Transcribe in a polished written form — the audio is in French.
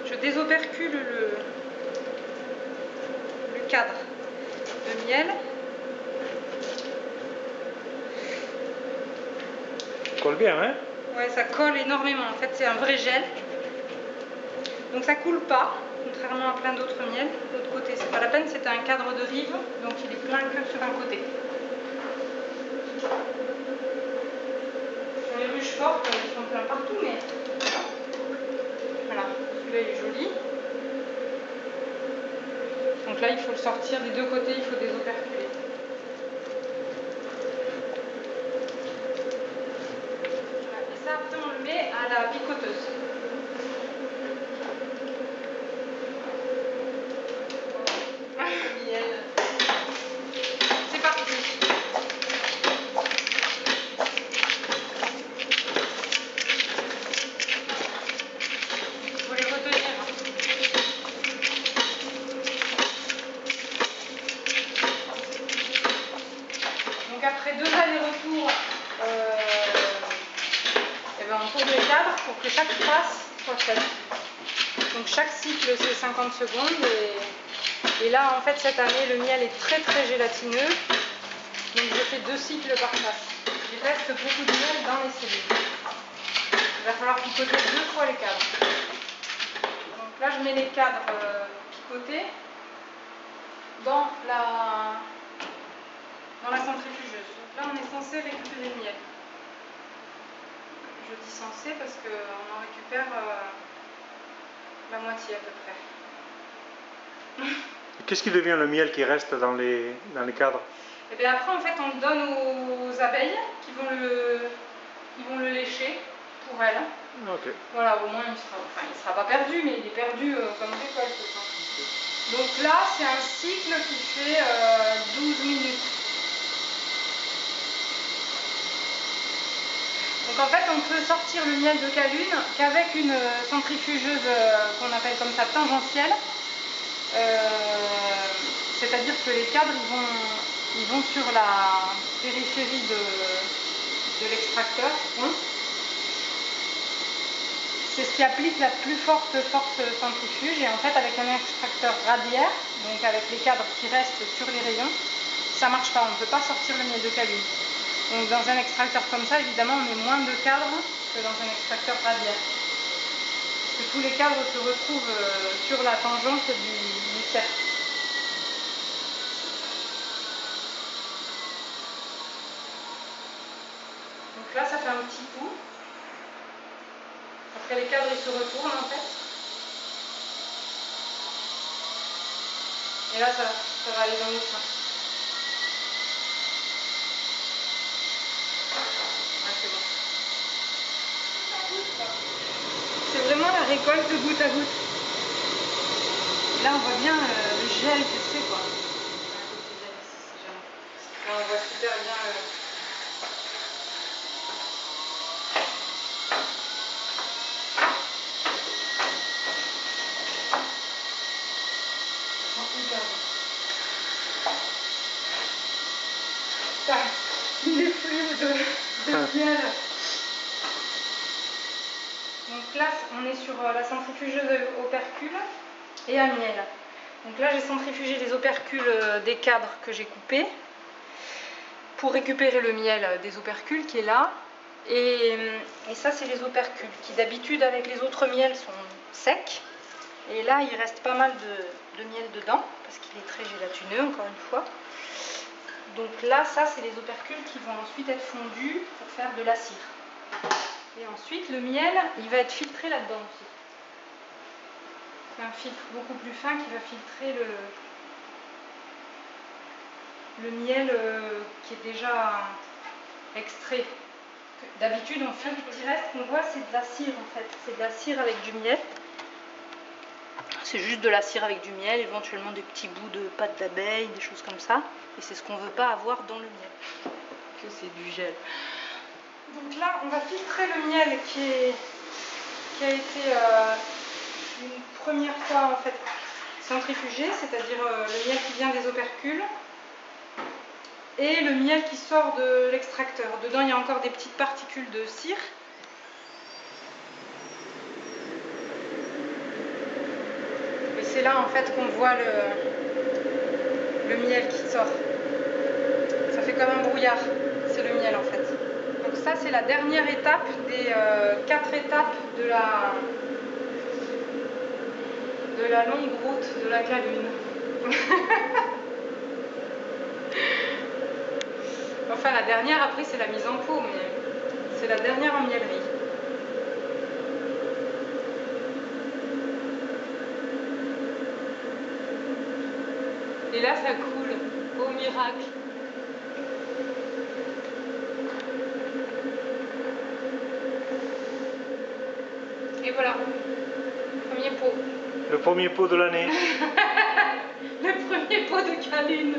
je désopercule le cadre de miel. Ça colle bien, hein? Ouais, ça colle énormément. En fait, c'est un vrai gel. Donc ça coule pas, contrairement à plein d'autres miels. De l'autre côté, c'est pas la peine, c'est un cadre de rive, donc il est plein que sur un côté. Sur les ruches fortes, ils sont pleins partout, mais voilà, celui-là il est joli. Donc là, il faut le sortir des deux côtés, il faut désoperculer. Et ça, après, on le met à la picoteuse. C'est parti. Il faut les retenir. Donc après 2 allers-retours, on tourne les cadres pour que chaque passe soit faite. Donc chaque cycle c'est 50 secondes et là en fait cette année le miel est très gélatineux. Donc je fais 2 cycles par passe. Il reste beaucoup de miel dans les cellules. Il va falloir picoter 2 fois les cadres. Donc là je mets les cadres picotés dans la centrifugeuse. Donc là on est censé récupérer le miel. Je dis censé parce qu'on en récupère la moitié à peu près. Qu'est-ce qui devient le miel qui reste dans les cadres? Et bien après en fait on le donne aux abeilles qui vont le lécher pour elles. Okay. Voilà, au moins il sera pas perdu, mais il est perdu comme récolte. Donc là c'est un cycle qui fait 12 minutes. Donc en fait on peut sortir le miel de calune qu'avec une centrifugeuse qu'on appelle comme ça tangentielle. C'est-à-dire que les cadres ils vont sur la périphérie de l'extracteur. C'est ce qui applique la plus forte force centrifuge et en fait avec un extracteur radiaire, donc avec les cadres qui restent sur les rayons, ça marche pas, on ne peut pas sortir le miel de calune. Donc dans un extracteur comme ça, évidemment, on met moins de cadres que dans un extracteur radiaire. Parce que tous les cadres se retrouvent sur la tangente du cercle. Donc là, ça fait un petit coup. Après, les cadres, ils se retournent en fait. Et là, ça va aller dans l'autre sens. C'est vraiment la récolte goutte à goutte. Et là on voit bien le gel que c'est quoi. Là on voit super bien les fluides de miel. Donc là, on est sur la centrifugeuse opercule et à miel. Donc là, j'ai centrifugé les opercules des cadres que j'ai coupés pour récupérer le miel des opercules qui est là. Et ça, c'est les opercules qui d'habitude avec les autres miels sont secs. Et là, il reste pas mal de miel dedans parce qu'il est très gélatineux, encore une fois. Donc là, ça, c'est les opercules qui vont ensuite être fondus pour faire de la cire. Et ensuite, le miel, il va être filtré là-dedans aussi. C'est un filtre beaucoup plus fin qui va filtrer le miel qui est déjà extrait. D'habitude, on filtre, ce qui reste qu'on voit, c'est de la cire en fait. C'est de la cire avec du miel. C'est juste de la cire avec du miel, éventuellement des petits bouts de pâte d'abeille, des choses comme ça. Et c'est ce qu'on ne veut pas avoir dans le miel, que c'est du gel. Donc là, on va filtrer le miel qui a été une première fois en fait centrifugé, c'est-à-dire le miel qui vient des opercules et le miel qui sort de l'extracteur. Dedans, il y a encore des petites particules de cire. c'est là en fait qu'on voit le miel qui sort. Ça fait comme un brouillard, c'est le miel en fait. Donc ça c'est la dernière étape des 4 étapes de la longue route de la Calune. Enfin la dernière après c'est la mise en pot, mais c'est la dernière en miellerie. Et là ça coule, au miracle. Et voilà, premier pot. Le premier pot de l'année. Le premier pot de Calune.